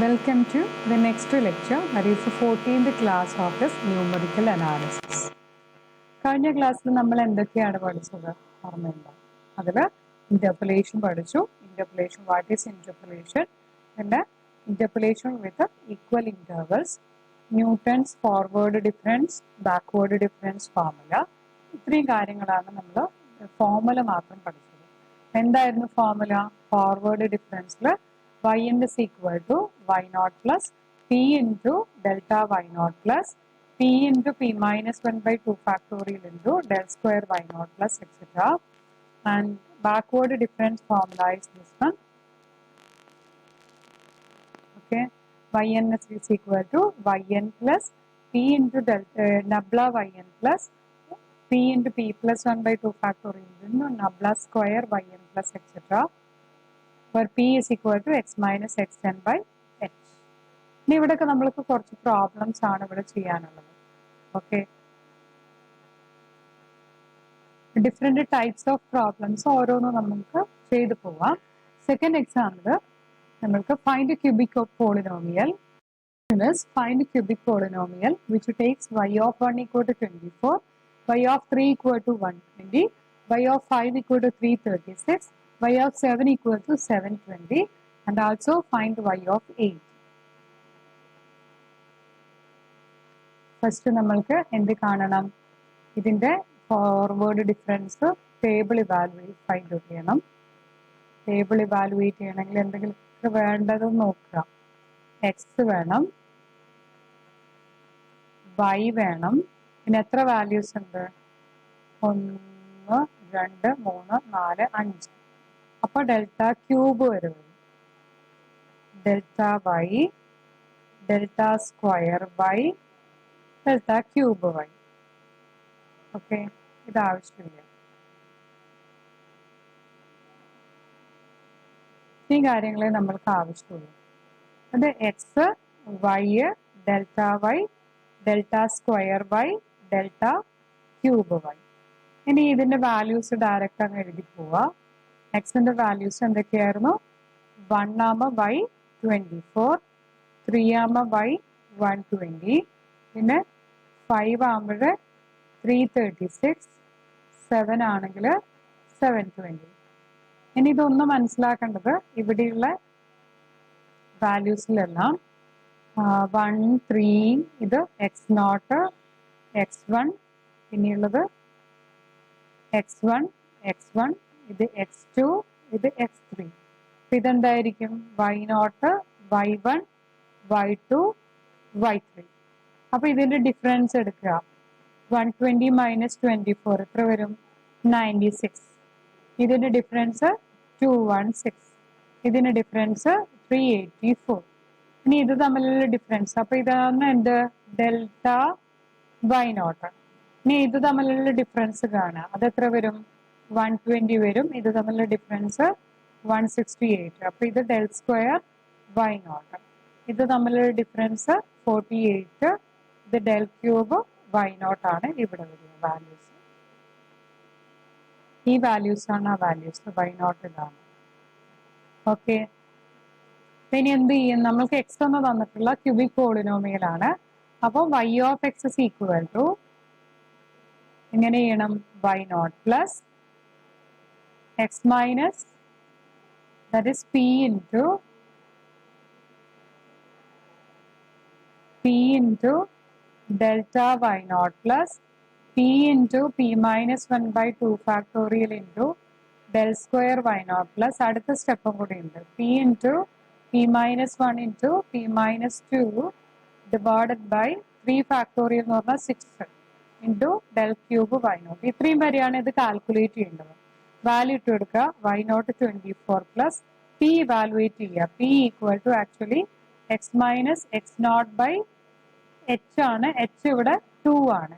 Welcome to the next lecture, that is the 14th class of this numerical analysis. കഴിഞ്ഞ ക്ലാസ്സിൽ നമ്മൾ എന്തൊക്കെയാണ് പഠിച്ചത് ഓർമ്മയുണ്ടോ? അതിൽ ഇന്റർപോളേഷൻ പഠിച്ചു. ഇന്റർപോളേഷൻ, വാട്ട് ഈസ് ഇന്റർപോളേഷൻ, പിന്നെ interpolation with equal intervals, Newton's forward difference, backward difference formula, ഇത്രയും കാര്യങ്ങളാണ് നമ്മൾ ഫോർമുല മാത്രം പഠിച്ചത്. എന്തായിരുന്നു ഫോർമുല? ഫോർവേഡ് ഡിഫറൻസിൽ yn is equal to y naught plus p into delta y naught plus p into p minus 1 by 2 factorial into del square y naught plus etc. And backward difference formula is this one. Okay, yn is equal to yn plus p into delta nabla yn plus p into p plus 1 by 2 factorial into nabla square yn plus etc. where p is equal to x minus xn by h. ഇനി ഇവിടെയൊക്കെ നമ്മൾക്ക് കുറച്ച് problems ആണ് ഇവിടെ ചെയ്യാനുള്ളത്. Okay, different types of problems ഓരോന്നും നമുക്ക് ചെയ്തു പോവാം. സെക്കൻഡ് എക്സാമ്പിൾ നമ്മൾക്ക് find cubic polynomial. Find cubic polynomial which takes y of 1 equal to 24, y of 3 equal to 120, y of 5 equal to 336, y of 7 equal to 720, and also find y of 8. First നമ്മൾക്ക് എന്ത് കാണണം? ഇതിൻ്റെ forward difference table evaluate find out ചെയ്യണം. Table evaluate ചെയ്യണമെങ്കിൽ എന്തെങ്കിലും വേണ്ടതെന്ന് നോക്കുക. X വേണം, y വേണം, പിന്നെ എത്ര വാല്യൂസ് ഉണ്ട്? 1, 2, 3, 4, 5. അപ്പോൾ ഡെൽറ്റ ക്യൂബ് വരും. Delta y, delta square y, delta cube y. Okay, ഇത് ആവശ്യമില്ല. ഈ കാര്യങ്ങളെ നമ്മൾക്ക് ആവശ്യമുള്ളൂ. അത് x, y, delta y, delta square y, delta cube y. ഇനി ഇതിന്റെ വാല്യൂസ് ഡയറക്റ്റ് അങ്ങ് എഴുതി പോവാ. എക്സിന്റെ വാല്യൂസ് എന്തൊക്കെയായിരുന്നു? 1 ആകുമ്പോൾ വൈ 24, 3 ആകുമ്പോൾ വൈ 120, പിന്നെ 5 ആകുമ്പോൾ 336, 7 ആണെങ്കിൽ 720. ഇനി ഇതൊന്ന് മനസ്സിലാക്കേണ്ടത്, ഇവിടെയുള്ള വാല്യൂസിലെല്ലാം 1, 3 ഇത് എക്സ് നോട്ട്, x1, പിന്നെയുള്ളത് x1, x1, ഇത് x2, ഇത് x3. ഇതെന്തായിരിക്കും? y0, y1, y2, y3. അപ്പൊ ഇതിന്റെ ഡിഫറൻസ് എടുക്കുക. 120 മൈനസ് 24 എത്ര വരും? 96. ഇതിന്റെ ഡിഫറൻസ് 216. ഇതിന്റെ ഡിഫറൻസ് 384. ഇനി ഇത് തമ്മിലുള്ള ഡിഫറൻസ്, അപ്പൊ ഇതാണ് എന്ത്? Delta y0. ഇനി ഇത് തമ്മിലുള്ള ഡിഫറൻസ് കാണാം. അതെത്ര വരും? 120 വരും. ഇത് തമ്മിലുള്ള ഡിഫറൻസ് 168. അപ്പൊ ഇത് ഡെൽ സ്ക്വയർ y0. ഇത് തമ്മിലുള്ള ഡിഫറൻസ് 48. ഇത് ഡെൽ ക്യൂബ് y0 ആണ് ഇവിടെ വരുന്നത് വാല്യൂസ്. ഈ വാല്യൂസ് ആണ് ആ വാല്യൂസ്. y0 ഇതാണ്. ഓക്കെ, ഇനി എന്ത് ചെയ്യും? നമ്മൾക്ക് എക്സ് എന്ന് തന്നിട്ടുള്ള ക്യൂബിക് പോളിനോമിയൽ ആണ്. അപ്പോൾ y of x is equal to എങ്ങനെ ചെയ്യണം? y0 plus x minus that is p into delta y0 plus p into p minus 1 by 2 factorial into del square y0 plus അടുത്ത സ്റ്റെപ്പും കൂടി ഉണ്ട്. p into p minus 1 into p minus 2 divided by 3 factorial എന്ന് പറഞ്ഞാൽ 6 into del cube y0. ഇത്രയും വരെയാണ് ഇത് calculate ചെയ്യേണ്ടത്. Value ഇട്ട് കൊടുക്കുക. y0 24 പ്ലസ് p ഇവാലുവേറ്റ് ചെയ്യുക. p equal to actually x minus x naught by h ആണ്. എച്ച് ഇവിടെ 2 ആണ്.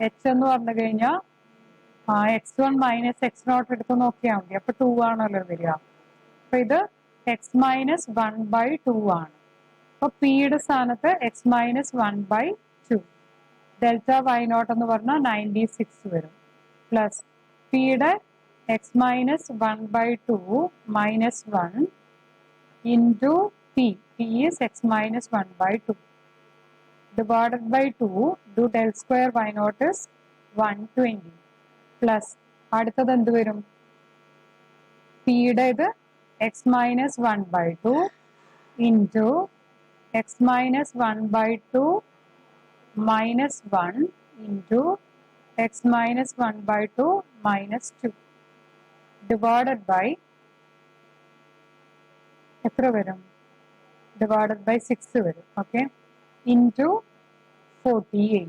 എച്ച് എന്ന് പറഞ്ഞു കഴിഞ്ഞാൽ x1 മൈനസ് എക്സ് നോട്ട് എടുത്ത് നോക്കിയാൽ മതി. അപ്പൊ 2 ആണല്ലോ വരിക. അപ്പൊ ഇത് എക്സ് മൈനസ് 1 ബൈ 2 ആണ്. അപ്പൊ പിയുടെ സ്ഥാനത്ത് X minus 1 by 2. Delta y0 എന്ന് പറഞ്ഞാൽ 96 വരും. പ്ലസ് പിയുടെ x minus 1 by 2 minus 1 into p is x minus 1 by 2 divided by 2 do del square y naught is 120 plus അടുത്തത് എന്ത് വരും p യുടെ ഇത് x minus 1 by 2 into x minus 1 by 2 minus 1 into x minus 1 by 2 minus 2 divided by എത്ര വരും divided by 6 വരും okay into 48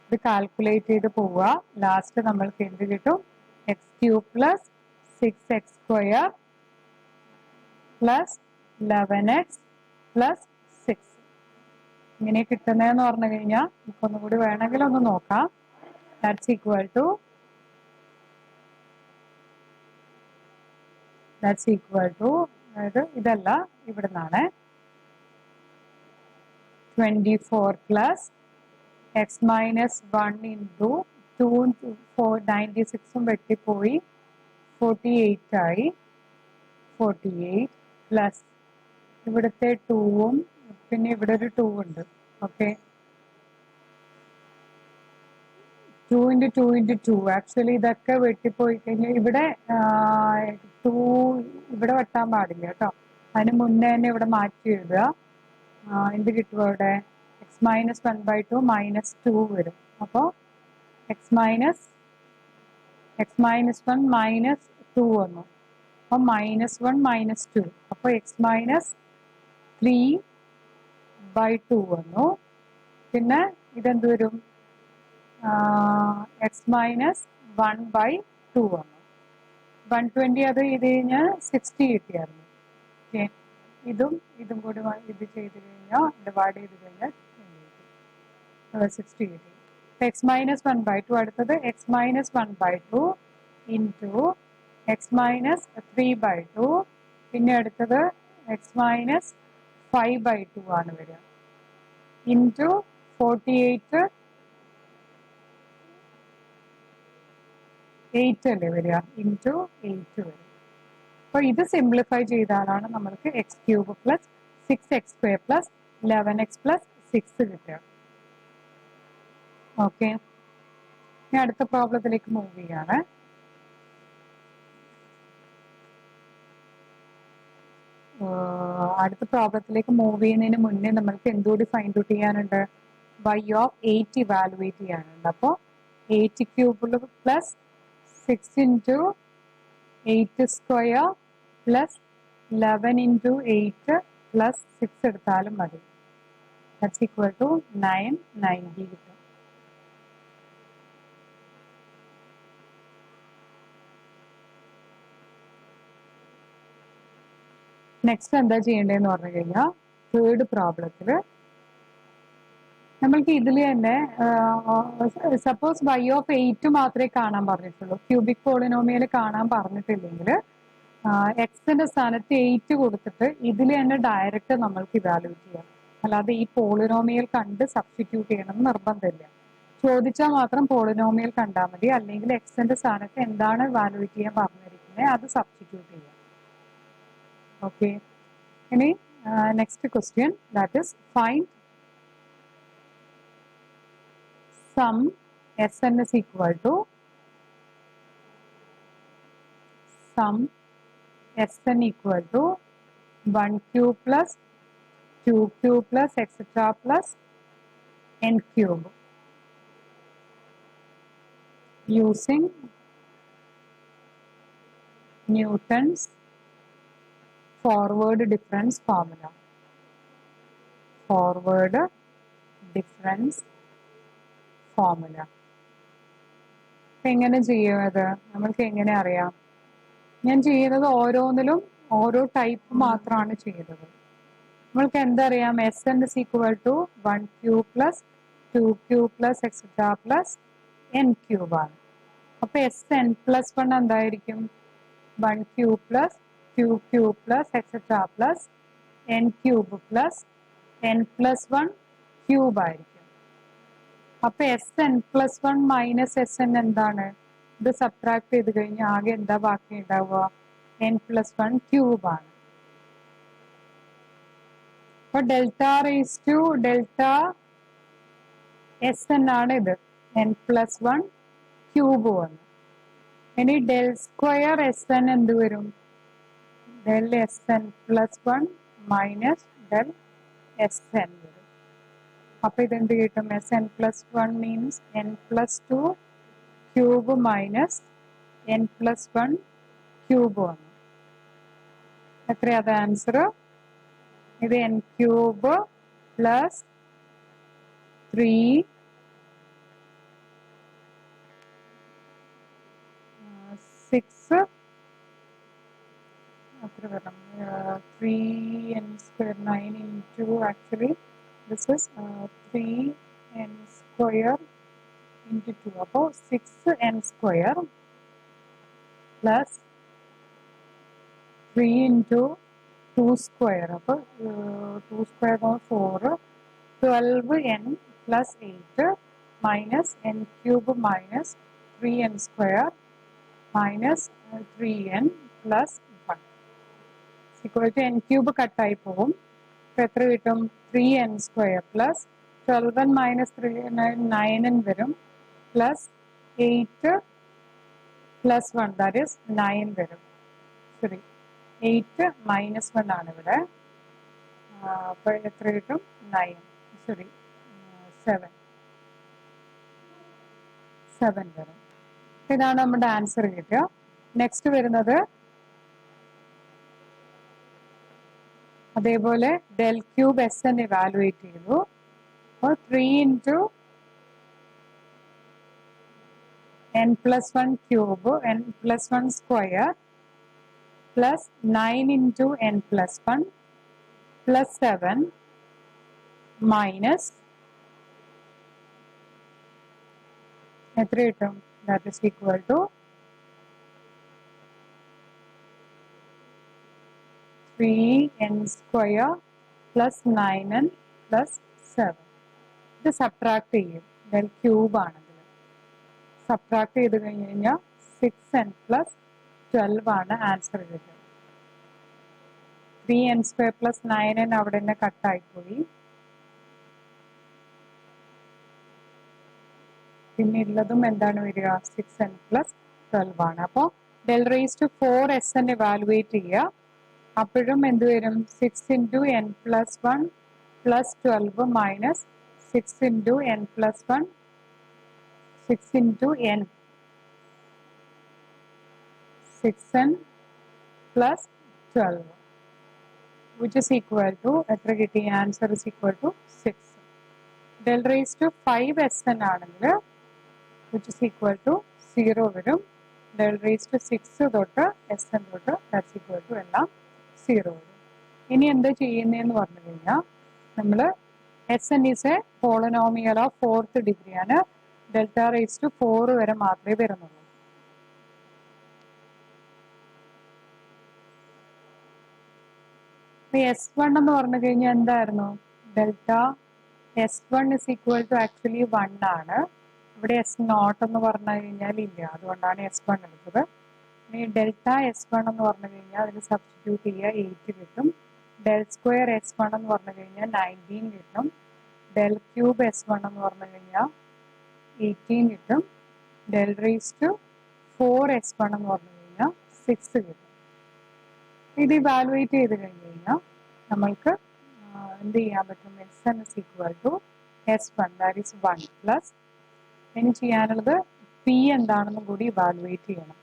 ഇത് calculate ചെയ്ത് പോവുക ലാസ്റ്റ് നമ്മൾക്ക് എന്ത് കിട്ടും X cube plus 6x square plus 11x plus 6 ഇങ്ങനെ കിട്ടുന്നതെന്ന് പറഞ്ഞു കഴിഞ്ഞാൽ നമുക്ക് ഒന്നുകൂടി വേണമെങ്കിൽ ഒന്ന് നോക്കാം ദാറ്റ്സ് ഈക്വൽ ടു അതായത് ഇതല്ല ഇവിടുന്നാണ് 24 പ്ലസ് x minus 1 into 2 96 വെട്ടിപ്പോയി 48 ആയി 48 പ്ലസ് ഇവിടുത്തെ 2ഉം പിന്നെ ഇവിടെ ഒരു 2 ഉണ്ട് ഓക്കെ 2 into 2 into 2 ആക്ച്വലി ഇതൊക്കെ വെട്ടിപ്പോയി കഴിഞ്ഞാൽ ഇവിടെ 2 ഇവിടെ വെട്ടാൻ പാടില്ല കേട്ടോ അതിന് മുന്നേ തന്നെ ഇവിടെ മാറ്റി എഴുതുക എന്ത് കിട്ടും അവിടെ എക്സ് മൈനസ് 1 by 2 മൈനസ് 2 വരും അപ്പോൾ എക്സ് മൈനസ് 1 മൈനസ് 2 വന്നു അപ്പോൾ മൈനസ് 1 മൈനസ് 2 അപ്പോൾ എക്സ് മൈനസ് 3 by 2 വന്നു പിന്നെ ഇതെന്ത് വരും എക്സ് മൈനസ് 1 by 2 വന്നു 120 അത് ഇത് കഴിഞ്ഞാൽ 60 കിട്ടിയായിരുന്നു ഓക്കെ ഇതും കൂടി ഇത് ചെയ്ത് കഴിഞ്ഞാൽ ഡിവൈഡ് ചെയ്ത് കഴിഞ്ഞാൽ 60 കിട്ടി എക്സ് മൈനസ് 1 by 2 അടുത്തത് X minus 1 by 2 into X minus 3 by 2 പിന്നെ അടുത്തത് എക്സ് മൈനസ് 5 by 2 ആണ് വരിക ഇൻറ്റു 48 8 അല്ലേ വരിക ഇൻറ്റു 8 വരും അപ്പോൾ ഇത് സിംപ്ലിഫൈ ചെയ്താലാണ് നമ്മൾക്ക് X cube plus 6x square plus 11x plus 6 കിട്ടുക ഓക്കെ ഇനി അടുത്ത പ്രോബ്ലത്തിലേക്ക് മൂവ് ചെയ്യാണ് അടുത്ത പ്രോബ്ലത്തിലേക്ക് മൂവ് ചെയ്യുന്നതിന് മുന്നേ നമ്മൾക്ക് എന്തുകൂടി ഫൈൻഡ് ഔട്ട് ചെയ്യാനുണ്ട് y ഓഫ് 8 ഇവാലുവേറ്റ് ചെയ്യാനുണ്ട് അപ്പോൾ 8 ക്യൂബിൽ plus 6 into 8 square plus 11 into 8 plus 6 എടുത്താലും മതി ദാറ്റ്സ് ഈക്വൽ ടു 990 കിട്ടും നെക്സ്റ്റ് എന്താ ചെയ്യേണ്ടതെന്ന് പറഞ്ഞു കഴിഞ്ഞാൽ തേർഡ് പ്രോബ്ലത്തിൽ നമ്മൾക്ക് ഇതിൽ തന്നെ സപ്പോസ് y ഓഫ് 8 മാത്രമേ കാണാൻ പറഞ്ഞിട്ടുള്ളൂ ക്യൂബിക് പോളിനോമിയൽ കാണാൻ പറഞ്ഞിട്ടില്ലെങ്കിൽ എക്സിന്റെ സ്ഥാനത്ത് 8 കൊടുത്തിട്ട് ഇതിൽ തന്നെ ഡയറക്റ്റ് നമ്മൾക്ക് ഇവാലുവേറ്റ് ചെയ്യാം അല്ലാതെ ഈ പോളിനോമിയൽ കണ്ട് സബ്സ്റ്റിറ്റ്യൂട്ട് ചെയ്യണം എന്ന് നിർബന്ധമില്ല ചോദിച്ചാൽ മാത്രം പോളിനോമിയൽ കണ്ടാൽ മതി അല്ലെങ്കിൽ എക്സിന്റെ സ്ഥാനത്ത് എന്താണ് ഇവാലുവേറ്റ് ചെയ്യാൻ പറഞ്ഞിരിക്കുന്നത് അത് സബ്സ്റ്റിറ്റ്യൂട്ട് ചെയ്യാം ഓക്കെ ഇനി next question that is find sum Sn is equal to sum Sn equal to 1 cube plus 2 cube plus etc plus n cube using Newton's forward difference formula. Forward difference formula. എങ്ങനെ ചെയ്യുന്നത് നമ്മൾക്ക് എങ്ങനെ അറിയാം ഞാൻ ചെയ്യുന്നത് ഓരോന്നിലും ഓരോ ടൈപ്പ് മാത്രമാണ് ചെയ്യുന്നത് നമ്മൾക്ക് എന്തറിയാം S N is equal to 1 cube plus 2 cube plus etcetera plus N cube ആണ് അപ്പോൾ എസ് എൻ പ്ലസ് 1 എന്തായിരിക്കും 1 cube plus 2 cube plus etcetera plus N cube plus N plus 1 cube ആയിരിക്കും അപ്പൊ S N plus 1 minus S N എന്താണ് ഇത് subtract ചെയ്ത് കഴിഞ്ഞാൽ ആകെ എന്താ ബാക്കി ഉണ്ടാവുക എൻ പ്ലസ് 1 ക്യൂബ് ആണ് അപ്പോൾ delta raise to delta s n ആണ് ഇത്, എൻ പ്ലസ് വൺ ക്യൂബ് വന്നു. ഇനി ഡെൽ സ്ക്വയർ എസ് എൻ എന്ത് വരും? Del S N plus one minus del S N വരും. അപ്പോൾ ഇതെന്ത് കിട്ടും? S N plus one means N plus two cube minus N plus one cube വന്നു. എത്രയാത് answer? ഇത് എൻ ക്യൂബ് പ്ലസ് 3 6 എത്ര വരണം? 3n square 9 into actually this is 3n square into 2. അപ്പോൾ 6n square plus 3 into 2 square. അപ്പോൾ 2 square 4, 12n plus 8 minus n cube minus 3n square minus 3n plus 1 equal to n cube കട്ടായി പോകും. അപ്പോൾ എത്ര കിട്ടും? 3n square plus 12n minus 9n വരും plus 8 plus 1 that is 9 വരും. ശരി, 8 minus 1 ആണ് ഇവിടെ. അപ്പോൾ എത്ര കിട്ടും? 9. ശരി, 7 വരും. ഇതാണ് നമ്മുടെ ആൻസർ കിട്ടുക. നെക്സ്റ്റ് വരുന്നത് അതേപോലെ del cube S N evaluate ചെയ്തു. അപ്പോൾ 3 into n plus 1 cube n plus 1 square plus 9 into n plus 1 plus 7 minus എത്ര കിട്ടും? That is equal to 3n square plus 9n plus 7. ഇത് സബ്ട്രാക്ട് ചെയ്യും. ഡെൽ ക്യൂബ് ആണെങ്കിൽ subtract ചെയ്ത് കഴിഞ്ഞ് കഴിഞ്ഞാൽ 6n plus 12 ആണ് ആൻസർ കിട്ടുക. 3n square plus 9n അവിടെ തന്നെ കട്ടായിപ്പോയി. പിന്നെ ഉള്ളതും എന്താണ് വരിക? 6n plus 12 ആണ്. അപ്പോൾ del raise to 4sn evaluate ചെയ്യുക. അപ്പോഴും എന്ത് വരും? 6 into n plus 1 plus 12 minus 6 into n plus 1 6 into n 6n plus 12 which is equal to എത്ര കിട്ടി? Answer is equal to 6. Del raise to 5sn ആണെങ്കിൽ which is equal to 0 വരും. Del raise to 6 തൊട്ട് sn തൊട്ട് that's equal to എല്ലാം 0 വരും. ഇനി എന്താ ചെയ്യുന്നതെന്ന് പറഞ്ഞു കഴിഞ്ഞാൽ നമ്മൾ sn is a polynomial of 4th degree ആണ്. ഡെൽറ്റ റേസ് ടു 4 വരെ മാത്രമേ വരുന്നുള്ളൂ. S1 എന്ന് പറഞ്ഞു കഴിഞ്ഞാൽ എന്തായിരുന്നു? Delta S1 is equal to actually 1 ആണ്. ഇവിടെ S0 എന്ന് പറഞ്ഞു കഴിഞ്ഞാൽ ഇല്ല, അതുകൊണ്ടാണ് S1 എടുത്തത്. ഇനി ഡെൽറ്റ S1 എന്ന് പറഞ്ഞു കഴിഞ്ഞാൽ അതിൽ സബ്സ്റ്റിറ്റ്യൂട്ട് ചെയ്യുക, 8 കിട്ടും. ഡെൽ സ്ക്വയർ S1 എന്ന് പറഞ്ഞു കഴിഞ്ഞാൽ 19 കിട്ടും. ഡെൽ ക്യൂബ് S1 എന്ന് പറഞ്ഞു കഴിഞ്ഞാൽ 18 കിട്ടും. ഡെൽ റേസ് ടു 4s1 എന്ന് പറഞ്ഞു കഴിഞ്ഞാൽ 6 കിട്ടും. ഇത് ഇവാലുവേറ്റ് ചെയ്ത് കഴിഞ്ഞ് കഴിഞ്ഞാൽ നമ്മൾക്ക് എന്ത് ചെയ്യാൻ പറ്റും? sn is equal to s1 that is 1 plus ഇനി ചെയ്യാനുള്ളത് p എന്താണെന്നും കൂടി ഇവാലുവേറ്റ് ചെയ്യണം.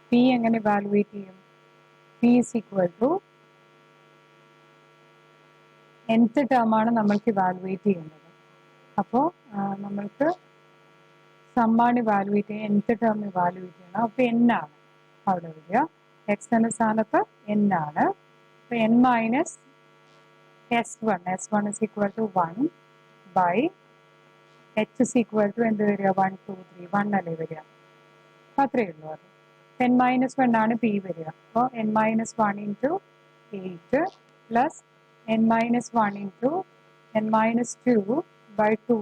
p എങ്ങനെ ഇവാലുവേറ്റ് ചെയ്യും? p is equal to nth term ആണ് നമ്മൾക്ക് ഇവാലുവേറ്റ് ചെയ്യേണ്ടത്. അപ്പോൾ നമ്മൾക്ക് സമ്മാണ് ഇവാലുവേറ്റ് ചെയ്യുക, nth ടേം ഇവാലുവേറ്റ് ചെയ്യണം. അപ്പോൾ n ആണ് അവിടെ വരിക. x എന്ന സ്ഥാനത്ത് n ആണ്. അപ്പോൾ n minus s1 is equal to 1 by h is equal to എന്ത് വരിക? 1 2 3 1 അല്ലേ വരിക? അപ്പോൾ അത്രയേ ഉള്ളൂ. അത് n മൈനസ് 1 ആണ് p വരിക. അപ്പോൾ n minus 1 into 8 plus n minus 1 into n minus 2 by 2